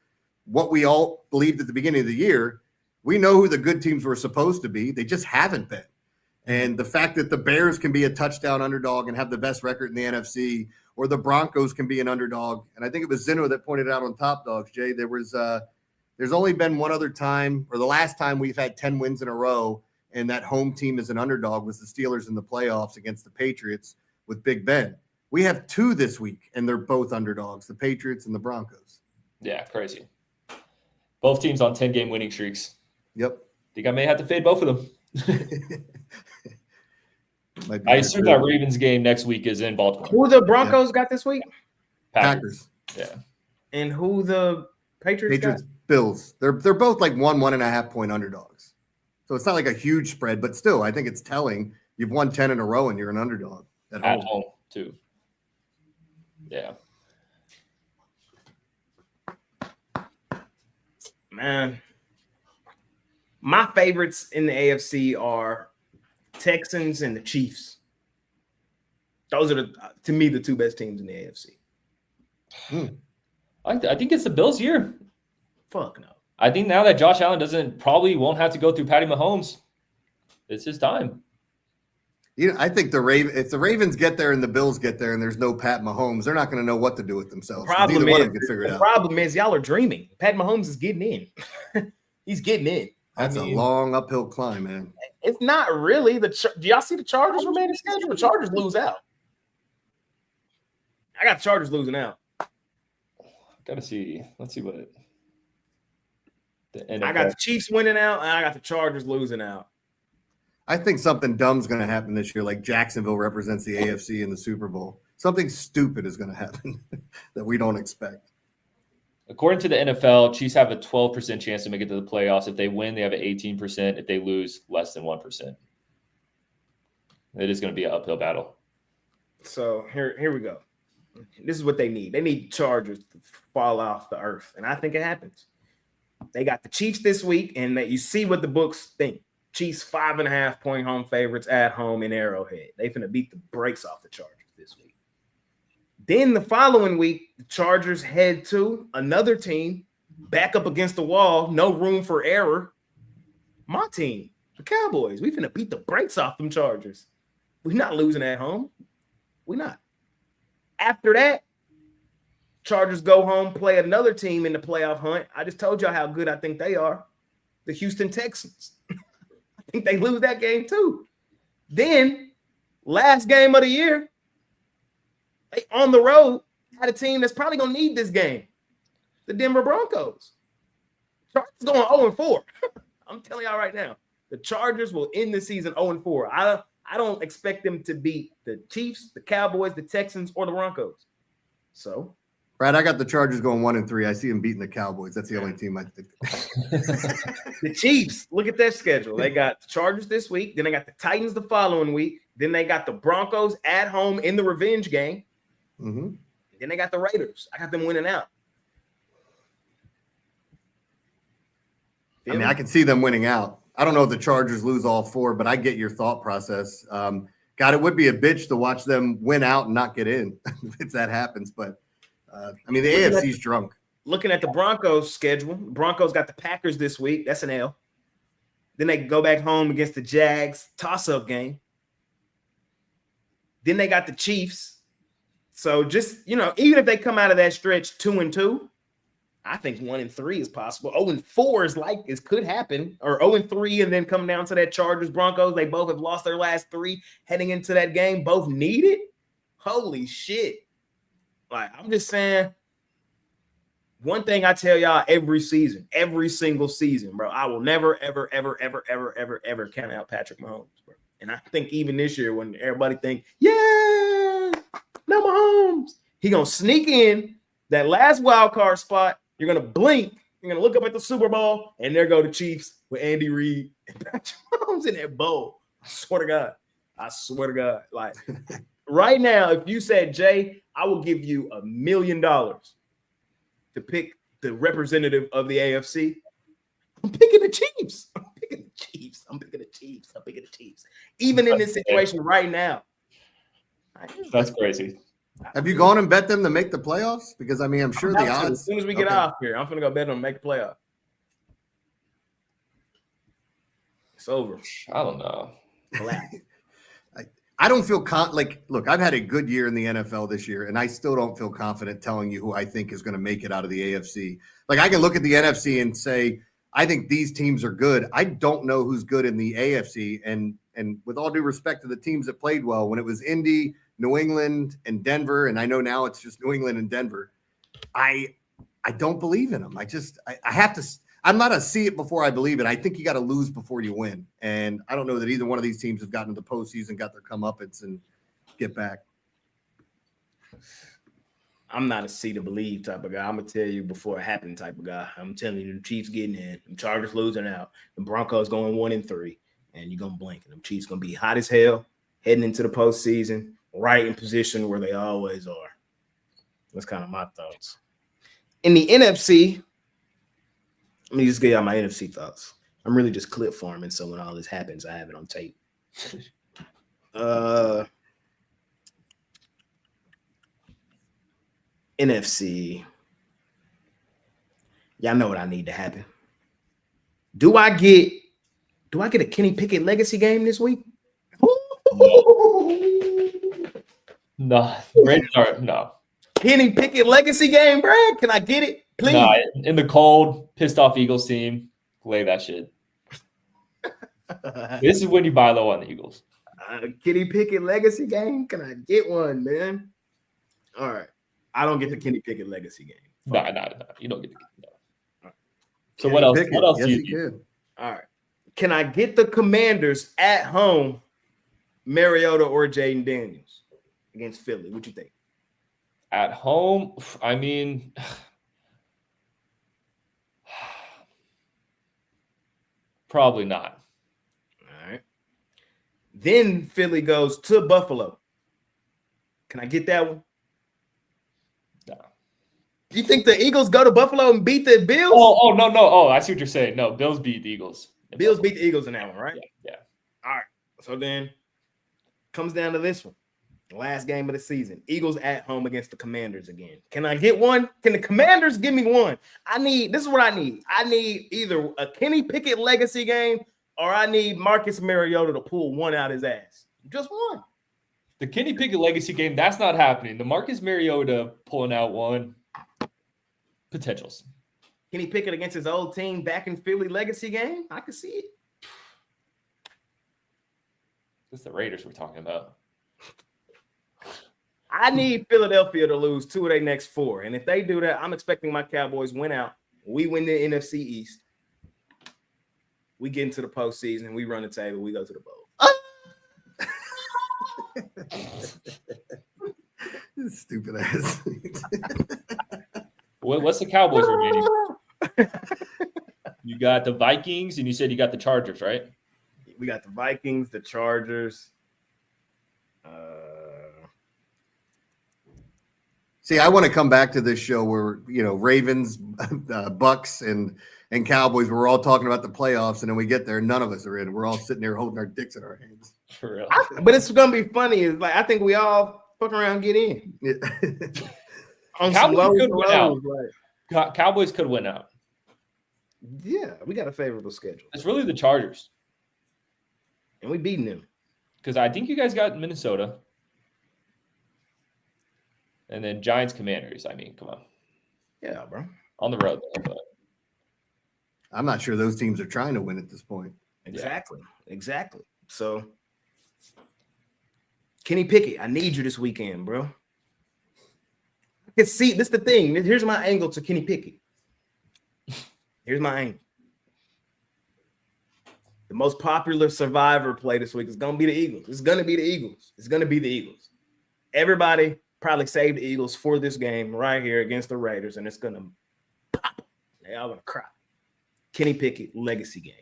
what we all believed at the beginning of the year. We know who the good teams were supposed to be. They just haven't been. And the fact that the Bears can be a touchdown underdog and have the best record in the NFC, or the Broncos can be an underdog. And I think it was Zeno that pointed out on Top Dogs, Jay, there's only been one other time, or the last time we've had 10 wins in a row, and that home team is an underdog was the Steelers in the playoffs against the Patriots with Big Ben. We have 2 this week, and they're both underdogs, the Patriots and the Broncos. Yeah, crazy. Both teams on 10-game winning streaks. Yep. Think I may have to fade both of them. I assume that Ravens game next week is in Baltimore. Who the Broncos got this week? Packers. Yeah. And who the Patriots got? Bills. They're both like 1.5 point underdogs. So it's not like a huge spread, but still, I think it's telling. You've won 10 in a row and you're an underdog at home too. Yeah. Man, my favorites in the AFC are Texans and the Chiefs. Those are, to me, the 2 best teams in the AFC. I think it's the Bills' year. Fuck no. I think now that Josh Allen won't have to go through Patty Mahomes, it's his time. You know, I think if the Ravens get there and the Bills get there and there's no Pat Mahomes, they're not going to know what to do with themselves. The problem is y'all are dreaming. Pat Mahomes is getting in. He's getting in. That's a long uphill climb, man. It's not really. Do y'all see the Chargers remaining schedule? The Chargers lose out. I got the Chargers losing out. Got to see. Let's see what I got the Chiefs winning out, and I got the Chargers losing out. I think something dumb's going to happen this year, like Jacksonville represents the AFC in the Super Bowl. Something stupid is going to happen that we don't expect. According to the NFL, Chiefs have a 12% chance to make it to the playoffs. If they win, they have an 18%. If they lose, less than 1%. It is going to be an uphill battle. So here we go. This is what they need. They need Chargers to fall off the earth, and I think it happens. They got the Chiefs this week, and that you see what the books think. Chiefs 5.5 point home favorites at home in Arrowhead. They finna beat the brakes off the Chargers this week. Then the following week, the Chargers head to another team, back up against the wall, no room for error. My team, the Cowboys. We finna beat the brakes off them Chargers. We're not losing at home. We're not. After that, Chargers go home, play another team in the playoff hunt. I just told y'all how good I think they are. The Houston Texans. I think they lose that game too. Then, last game of the year, they on the road had a team that's probably going to need this game. The Denver Broncos. Chargers going 0-4. I'm telling y'all right now. The Chargers will end the season 0-4. I don't expect them to beat the Chiefs, the Cowboys, the Texans, or the Broncos. So, Brad, I got the Chargers going 1-3. I see them beating the Cowboys. That's the only team I think. the Chiefs, look at their schedule. They got the Chargers this week. Then they got the Titans the following week. Then they got the Broncos at home in the revenge game. Mm-hmm. Then they got the Raiders. I got them winning out. I mean, I can see them winning out. I don't know if the Chargers lose all 4, but I get your thought process. God, it would be a bitch to watch them win out and not get in if that happens. But, I mean, the AFC's drunk. Looking at the Broncos schedule, Broncos got the Packers this week. That's an L. Then they go back home against the Jags, toss-up game. Then they got the Chiefs. So just, even if they come out of that stretch 2-2, I think 1-3 is possible. 0-4 could happen, or 0-3 and then come down to that Chargers Broncos. They both have lost their last 3 heading into that game. Both need it. Holy shit! I'm just saying. One thing I tell y'all every season, every single season, bro. I will never, ever, ever, ever, ever, ever, ever count out Patrick Mahomes, bro. And I think even this year, when everybody think, yeah, no Mahomes, he gonna sneak in that last wild card spot. You're going to blink. You're going to look up at the Super Bowl, and there go the Chiefs with Andy Reid and Patrick Mahomes in that bowl. I swear to God. Right now, if you said, Jay, I will give you $1 million to pick the representative of the AFC, I'm picking the Chiefs. I'm picking the Chiefs. Even in this situation right now. That's crazy. Have you gone and bet them to make the playoffs? Because, I mean, I'm sure the odds. As soon as we get off here, I'm going to go bet them to make the playoff. It's over. I don't know. I don't feel look, I've had a good year in the NFL this year, and I still don't feel confident telling you who I think is going to make it out of the AFC. I can look at the NFC and say, I think these teams are good. I don't know who's good in the AFC. And with all due respect to the teams that played well, when it was Indy, New England, and Denver, and I know now it's just New England and Denver, I don't believe in them. I have to – I'm not a see it before I believe it. I think you got to lose before you win. And I don't know that either one of these teams have gotten to the postseason, got their comeuppance, and get back. I'm not a see to believe type of guy. I'm going to tell you before it happened type of guy. I'm telling you, the Chiefs getting in, the Chargers losing out, the Broncos going 1-3, and you're going to blink. And the Chiefs going to be hot as hell heading into the postseason, right in position where they always are. That's kind of my thoughts. In the NFC, let me just give y'all my NFC thoughts. I'm really just clip farming, so when all this happens, I have it on tape. NFC. Y'all know what I need to happen. Do I get a Kenny Pickett legacy game this week? No. No. Kenny Pickett legacy game, Brad? Can I get it? Please. No, in the cold, pissed off Eagles team, lay that shit. This is when you buy low on the Eagles. Kenny Pickett legacy game? Can I get one, man? All right. I don't get the Kenny Pickett legacy game. No. You don't get the no. Right. So what else? What else yes, do you you need? All right. Can I get the Commanders at home, Mariota or Jaden Daniels against Philly? What you think? At home, I mean, probably not. All right. Then Philly goes to Buffalo. Can I get that one? No. You think the Eagles go to Buffalo and beat the Bills? Oh, no. Oh, I see what you're saying. No, Bills beat the Eagles. Bills beat the Eagles in that one, right? Yeah. All right. So then comes down to this one. Last game of the season. Eagles at home against the Commanders again. Can I get one? Can the Commanders give me one? This is what I need. I need either a Kenny Pickett legacy game or I need Marcus Mariota to pull one out his ass. Just one. The Kenny Pickett legacy game, that's not happening. The Marcus Mariota pulling out one. Potentials. Kenny Pickett against his old team back in Philly legacy game? I can see it. It's the Raiders we're talking about. I need Philadelphia to lose 2 of their next 4. And if they do that, I'm expecting my Cowboys win out. We win the NFC East. We get into the postseason. We run the table. We go to the bowl. Stupid ass. What's the Cowboys remaining? You got the Vikings, and you said you got the Chargers, right? We got the Vikings, the Chargers. See, I want to come back to this show where, Ravens, Bucks, and Cowboys, we're all talking about the playoffs, and then we get there, none of us are in. We're all sitting there holding our dicks in our hands. For real. But it's going to be funny. It's like I think we all fuck around and get in. Yeah. On some Cowboys could win out. Like, Cowboys could win out. yeah, we got a favorable schedule. It's really the Chargers. And we beating them. Because I think you guys got Minnesota. And then Giants, Commanders. I mean, come on. Yeah, bro. On the road, though. But. I'm not sure those teams are trying to win at this point. Exactly. So, Kenny Pickett, I need you this weekend, bro. See, this is the thing. Here's my angle to Kenny Pickett. Here's my angle. The most popular survivor play this week is going to be the Eagles. It's going to be the Eagles. Everybody probably saved the Eagles for this game right here against the Raiders, and it's going to pop. They all going to cry. Kenny Pickett, legacy game.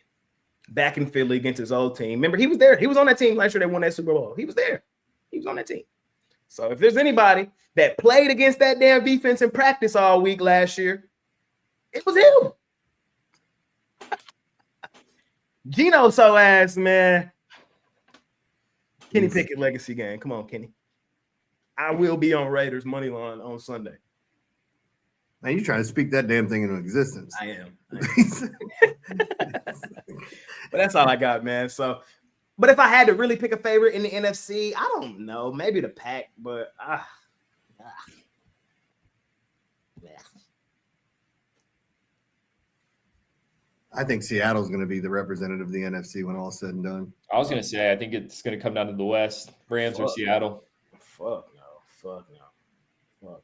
Back in Philly against his old team. Remember, he was there. He was on that team last year. They won that Super Bowl. He was there. He was on that team. So if there's anybody that played against that damn defense in practice all week last year, it was him. Geno so ass, man. Kenny Pickett legacy game. Come on, Kenny. I will be on Raiders money line on Sunday. Man, you're trying to speak that damn thing into existence. I am. But that's all I got, man. So, but if I had to really pick a favorite in the NFC, I don't know. Maybe the Pack, but I think Seattle's going to be the representative of the NFC when all's said and done. I was going to say, I think it's going to come down to the West. Rams or Seattle. Fuck no.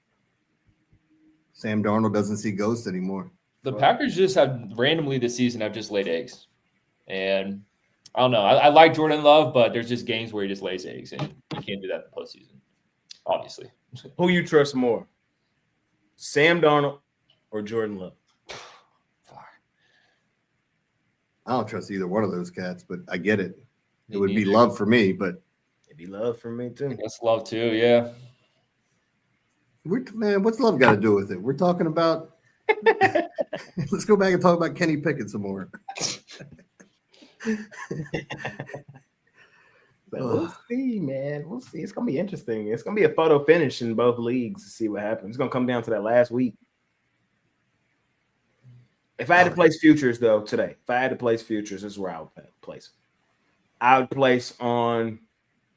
Sam Darnold doesn't see ghosts anymore. The Packers just have randomly this season have just laid eggs. And I don't know. I like Jordan Love, but there's just games where he just lays eggs, and you can't do that in the postseason, obviously. Who you trust more, Sam Darnold or Jordan Love? I don't trust either one of those cats, but I get it. It would be neither. Love for me, but It'd be Love for me too. That's Love too, yeah. man, what's Love got to do with it? We're talking about. Let's go back and talk about Kenny Pickett some more. But we'll see, man. We'll see. It's gonna be interesting. It's gonna be a photo finish in both leagues to see what happens. It's gonna come down to that last week. If I had to place futures though today, this is where I would place. I would place on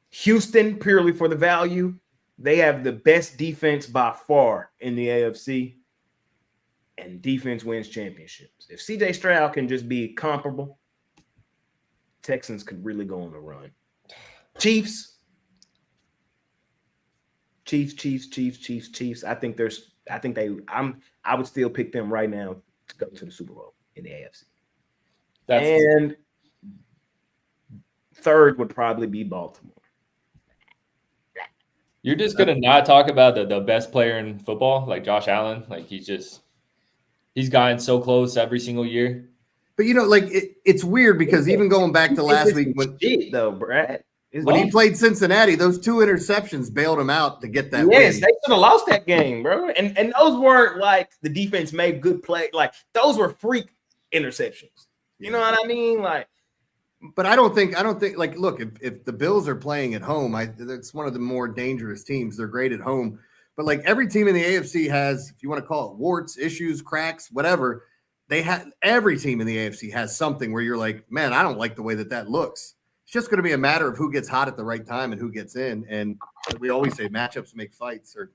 Houston purely for the value. They have the best defense by far in the AFC, and defense wins championships. If CJ Stroud can just be comparable, Texans could really go on the run. Chiefs. I would still pick them right now to go to the Super Bowl in the AFC. And third would probably be Baltimore. You're just gonna not talk about the best player in football, like Josh Allen. Like he's gotten so close every single year. But it's weird because even going back to last week when Brad. When he played Cincinnati, those 2 interceptions bailed him out to get that win. Yes, they should have lost that game, bro. And those weren't like the defense made good play. Like those were freak interceptions. You know what I mean? Like, but I don't think like look, if the Bills are playing at home, it's one of the more dangerous teams. They're great at home. But like every team in the AFC has, if you want to call it warts, issues, cracks, whatever, every team in the AFC has something where you're like, man, I don't like the way that looks. It's just going to be a matter of who gets hot at the right time and who gets in. And we always say matchups make fights, or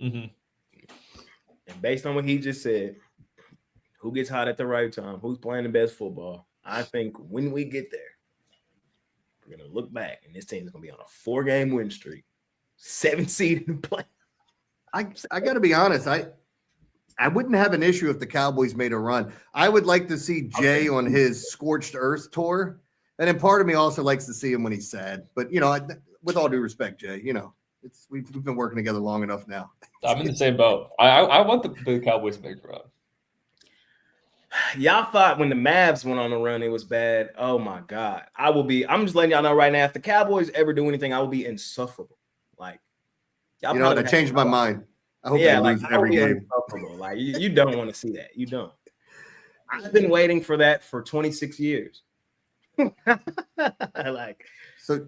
Mm-hmm. And based on what he just said, who gets hot at the right time, who's playing the best football, I think when we get there, We're going to look back, and this team is going to be on a 4-game win streak, 7th seed in the play. I got to be honest. I wouldn't have an issue if the Cowboys made a run. I would like to see Jay on his Scorched Earth tour. And then part of me also likes to see him when he's sad. But, with all due respect, Jay, we've been working together long enough now. I'm in the same boat. I want the Cowboys to make a run. Y'all thought when the Mavs went on a run, it was bad. Oh, my God. I'm just letting y'all know right now, if the Cowboys ever do anything, I will be insufferable. Like, y'all I changed my mind. I hope they lose every game. Like, you don't want to see that. You don't. I've been waiting for that for 26 years. So,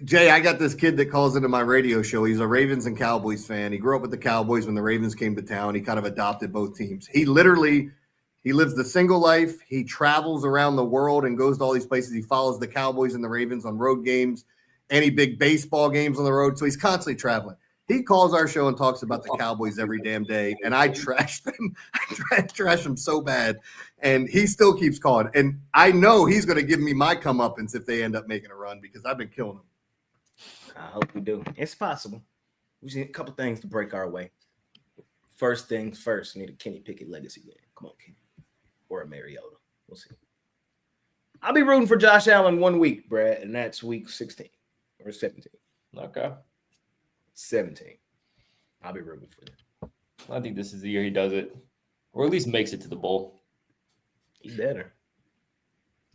Jay, I got this kid that calls into my radio show. He's a Ravens and Cowboys fan. He grew up with the Cowboys when the Ravens came to town. He kind of adopted both teams. He lives the single life. He travels around the world and goes to all these places. He follows the Cowboys and the Ravens on road games, any big baseball games on the road. So he's constantly traveling. He calls our show and talks about the Cowboys every damn day, and I trash them. I trash them so bad, and he still keeps calling. And I know he's going to give me my comeuppance if they end up making a run because I've been killing them. I hope we do. It's possible. We just need a couple things to break our way. First things first, we need a Kenny Pickett legacy game. Come on, Kenny. Or a Mariota. We'll see. I'll be rooting for Josh Allen 1 week, Brad, and that's week 16 or 17. Okay. 17. I'll be rooting for them. I think this is the year he does it, or at least makes it to the bowl. He better.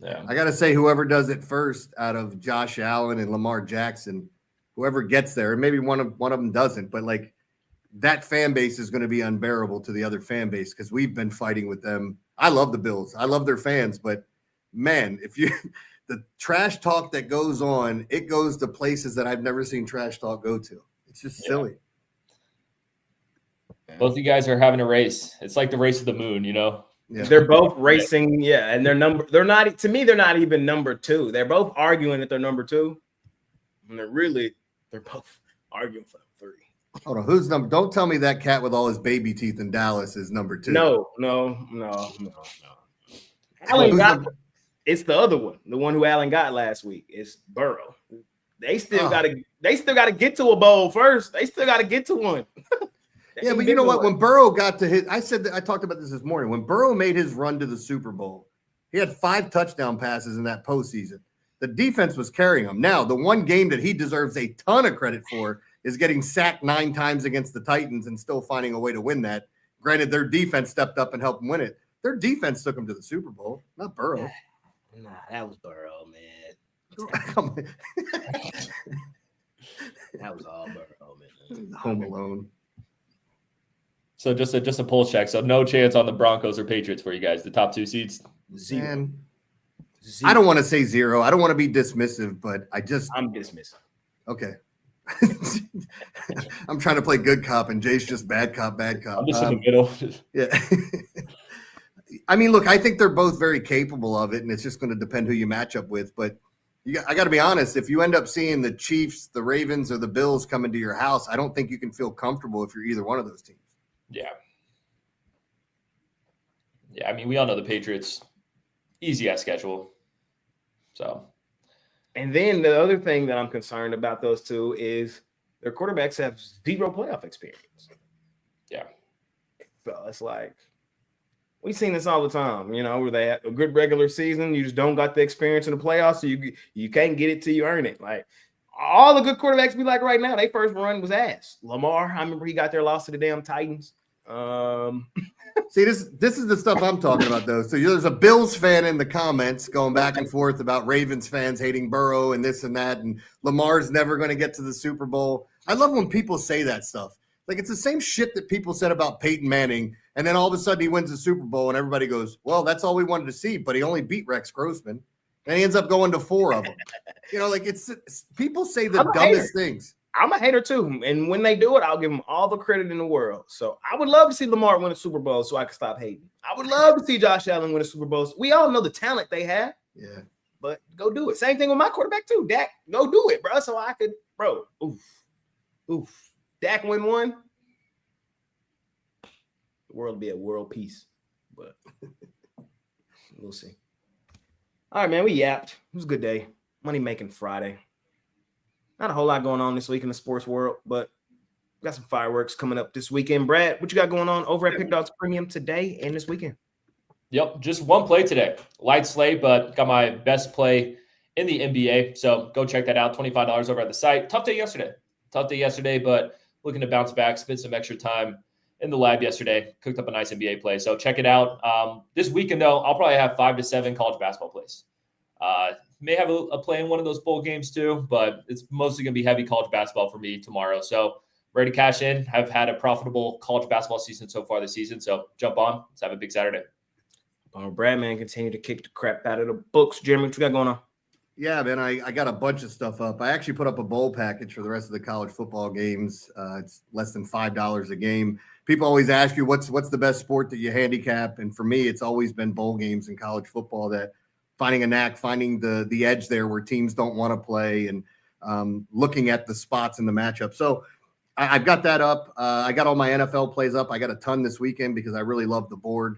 Yeah. I got to say, whoever does it first out of Josh Allen and Lamar Jackson, whoever gets there, and maybe one of them doesn't, but like that fan base is going to be unbearable to the other fan base because we've been fighting with them. I love the Bills. I love their fans, but man, the trash talk that goes on, it goes to places that I've never seen trash talk go to. It's just silly. Both you guys are having a race. It's like the race of the moon, Yeah. They're both racing, and they're not even number 2. They're both arguing that they're number 2. And they're both arguing for 3. Hold on, who's number? Don't tell me that cat with all his baby teeth in Dallas is number 2. No. Allen got it's the other one, the one who Allen got last week. It's Burrow. They still gotta get to a bowl first. They still gotta get to one. Yeah, but you know what? When Burrow got to his, I talked about this morning. When Burrow made his run to the Super Bowl, he had 5 touchdown passes in that postseason. The defense was carrying him. Now, the one game that he deserves a ton of credit for is getting sacked 9 times against the Titans and still finding a way to win that. Granted, their defense stepped up and helped them win it. Their defense took them to the Super Bowl, not Burrow. Nah, that was Burrow, man. That was all Burrow, man. Home Alone. So just a pulse check. So no chance on the Broncos or Patriots for you guys. The top 2 seeds. 0. Man, I don't want to say 0. I don't want to be dismissive, but I'm dismissive. Okay. I'm trying to play good cop, and Jay's just bad cop. I'm just in the middle. Yeah. I mean, look, I think they're both very capable of it, and it's just going to depend who you match up with. But I got to be honest, if you end up seeing the Chiefs, the Ravens, or the Bills come into your house, I don't think you can feel comfortable if you're either one of those teams. Yeah. Yeah, I mean, we all know the Patriots, easy-ass schedule. So. And then the other thing that I'm concerned about those two is their quarterbacks have 0 playoff experience. Yeah. So it's like, we've seen this all the time, where they have a good regular season. You just don't got the experience in the playoffs, so you can't get it till you earn it. Like, all the good quarterbacks be like right now, their first run was ass. Lamar, I remember he got their loss to the damn Titans. See, this is the stuff I'm talking about, though. So there's a Bills fan in the comments going back and forth about Ravens fans hating Burrow and this and that, and Lamar's never going to get to the Super Bowl. I love when people say that stuff. Like, it's the same shit that people said about Peyton Manning, and then all of a sudden he wins the Super Bowl, and everybody goes, well, that's all we wanted to see, but he only beat Rex Grossman, and he ends up going to 4 of them. It's people say the dumbest things. I'm a hater too, and when they do it, I'll give them all the credit in the world. So I would love to see Lamar win a Super Bowl so I can stop hating. I would love to see Josh Allen win a Super Bowl. We all know the talent they have. Yeah. But go do it. Same thing with my quarterback too. Dak, go do it, bro. So I could, oof. Dak win one. The world will be at world peace. But we'll see. All right, man. We yapped. It was a good day. Money making Friday. Not a whole lot going on this week in the sports world, but we got some fireworks coming up this weekend. Brad, what you got going on over at PickDawgz Premium today and this weekend? Yep, just one play today. Light slate, but got my best play in the NBA. So go check that out. $25 over at the site. Tough day yesterday, but looking to bounce back. Spent some extra time in the lab yesterday. Cooked up a nice NBA play. So check it out. This weekend, though, I'll probably have 5 to 7 college basketball plays. May have a play in one of those bowl games too, but it's mostly going to be heavy college basketball for me tomorrow. So ready to cash in. I've had a profitable college basketball season so far this season. So jump on. Let's have a big Saturday. Brad, man, continue to kick the crap out of the books. Jeremy, what you got going on? Yeah, man, I got a bunch of stuff up. I actually put up a bowl package for the rest of the college football games. It's less than $5 a game. People always ask you, what's the best sport that you handicap? And for me, it's always been bowl games in college football, that finding a knack, finding the edge there where teams don't want to play, and looking at the spots in the matchup. So I've got that up. I got all my NFL plays up. I got a ton this weekend because I really love the board.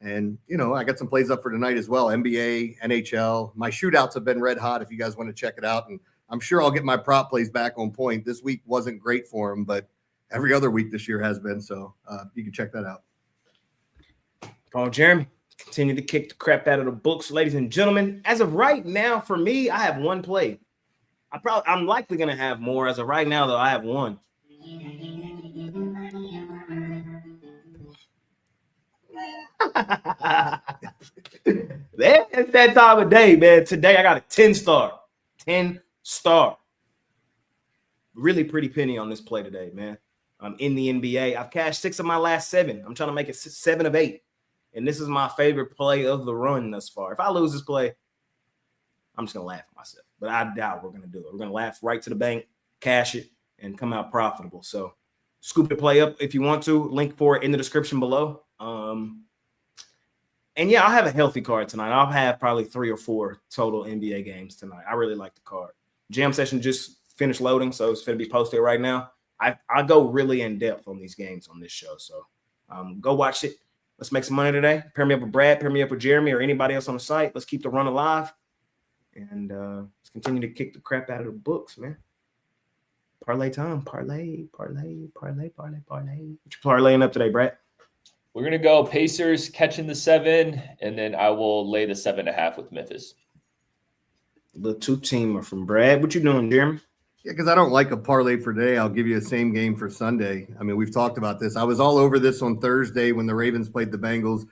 And, I got some plays up for tonight as well. NBA, NHL. My shootouts have been red hot if you guys want to check it out. And I'm sure I'll get my prop plays back on point. This week wasn't great for them, but every other week this year has been. So you can check that out. Jeremy, continue to kick the crap out of the books. Ladies and gentlemen, as of right now, for me, I have one play. I'm likely going to have more. As of right now, though, I have one. It's that time of day, man. Today I got a 10-star. 10-star. Really pretty penny on this play today, man. I'm in the NBA. I've cashed 6 of my last 7. I'm trying to make it 7 of 8. And this is my favorite play of the run thus far. If I lose this play, I'm just going to laugh at myself. But I doubt we're going to do it. We're going to laugh right to the bank, cash it, and come out profitable. So scoop the play up if you want to. Link for it in the description below. And yeah, I'll have a healthy card tonight. I'll have probably 3 or 4 total NBA games tonight. I really like the card. Jam session just finished loading, so it's going to be posted right now. I go really in depth on these games on this show. So go watch it. Let's make some money today. Pair me up with Brad, pair me up with Jeremy, or anybody else on the site. Let's keep the run alive. And let's continue to kick the crap out of the books, man. Parlay time. Parlay. What you parlaying up today, Brad? We're going to go Pacers catching the 7, and then I will lay the 7.5 with Memphis. The 2-teamer from Brad. What you doing, Jeremy? Yeah, because I don't like a parlay for today. I'll give you the same game for Sunday. I mean, we've talked about this. I was all over this on Thursday when the Ravens played the Bengals.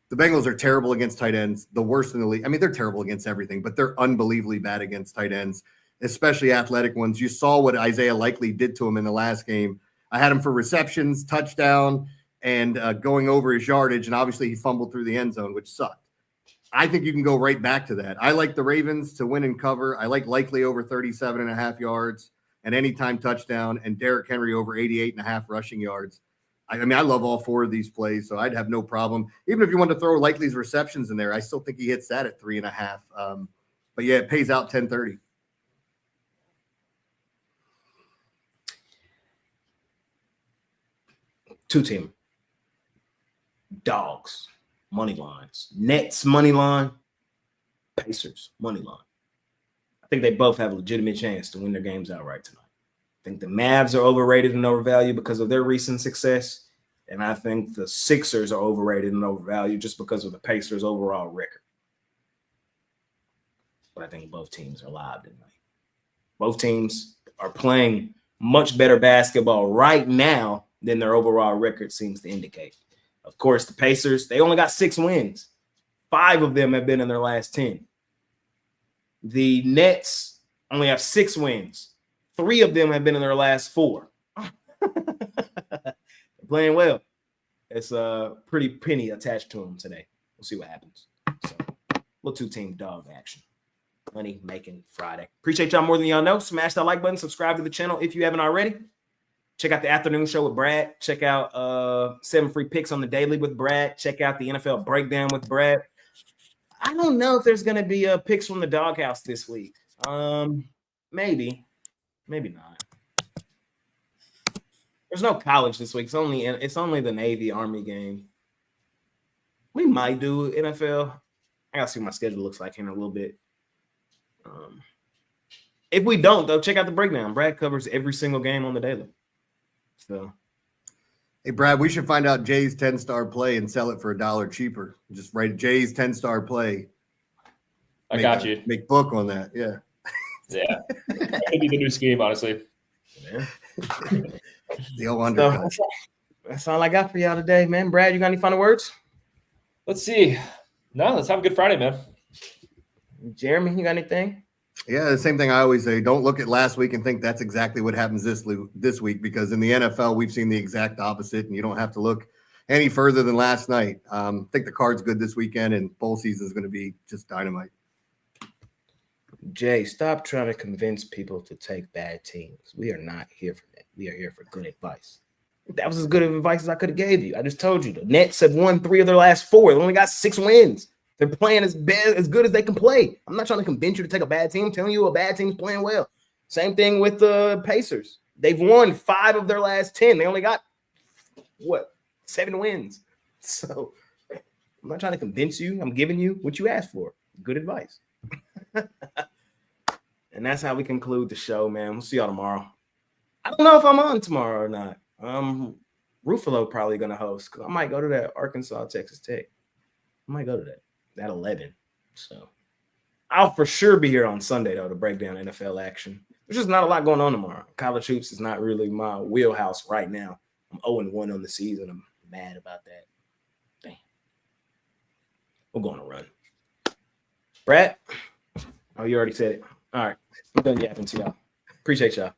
The Bengals are terrible against tight ends, the worst in the league. I mean, they're terrible against everything, but they're unbelievably bad against tight ends, especially athletic ones. You saw what Isaiah Likely did to him in the last game. I had him for receptions, touchdown, and going over his yardage, and obviously he fumbled through the end zone, which sucked. I think you can go right back to that. I like the Ravens to win and cover. I like Likely over 37.5 yards and anytime touchdown, and Derrick Henry over 88.5 rushing yards. I mean, I love all 4 of these plays, so I'd have no problem. Even if you want to throw Likely's receptions in there, I still think he hits that at 3.5. But yeah, it pays out 10-30. Two-teamer. Dogs, money lines. Nets, money line. Pacers, money line. I think they both have a legitimate chance to win their games outright tonight. I think the Mavs are overrated and overvalued because of their recent success. And I think the Sixers are overrated and overvalued just because of the Pacers' overall record. But I think both teams are live tonight. Both teams are playing much better basketball right now than their overall record seems to indicate. Of course, the Pacers, they only got 6 wins. 5 of them have been in their last 10. The Nets only have 6 wins. 3 of them have been in their last 4. They're playing well. It's a pretty penny attached to them today. We'll see what happens. So, little 2-team dog action. Money making Friday. Appreciate y'all more than y'all know. Smash that like button. Subscribe to the channel if you haven't already. Check out the afternoon show with Brad. Check out 7 free picks on the daily with Brad. Check out the NFL breakdown with Brad. I don't know if there's going to be picks from the doghouse this week. Maybe not. There's no college this week. It's only the Navy Army game. We might do NFL. I gotta see what my schedule looks like here in a little bit. If we don't, though, check out the breakdown. Brad covers every single game on the daily. So, hey, Brad, we should find out Jay's 10-star play and sell it for $1 cheaper. Just write Jay's 10-star play. I got you. Make book on that. Yeah. Yeah. That could be the new scheme, honestly. yeah. The old undercut. So, that's all I got for y'all today, man. Brad, you got any final words? Let's see. No, let's have a good Friday, man. Jeremy, you got anything? Yeah, the same thing I always say. Don't look at last week and think that's exactly what happens this week, because in the NFL, we've seen the exact opposite, and you don't have to look any further than last night. I think the card's good this weekend, and bowl season is going to be just dynamite. Jay, stop trying to convince people to take bad teams. We are not here for that. We are here for good advice. That was as good of advice as I could have gave you. I just told you the Nets have won 3 of their last 4. They only got 6 wins. They're playing as good as they can play. I'm not trying to convince you to take a bad team. I'm telling you a bad team's playing well. Same thing with the Pacers. They've won 5 of their last 10. They only got, 7 wins. So I'm not trying to convince you. I'm giving you what you asked for. Good advice. And that's how we conclude the show, man. We'll see y'all tomorrow. I don't know if I'm on tomorrow or not. Ruffalo probably going to host. I might go to that Arkansas, Texas Tech. I might go to that. At 11. So I'll for sure be here on Sunday, though, to break down NFL action. There's just not a lot going on tomorrow. College hoops is not really my wheelhouse right now. I'm 0-1 on the season. I'm mad about that. Damn. We're going to run. Brad? Oh, you already said it. All right. I'm done yapping to y'all. Appreciate y'all.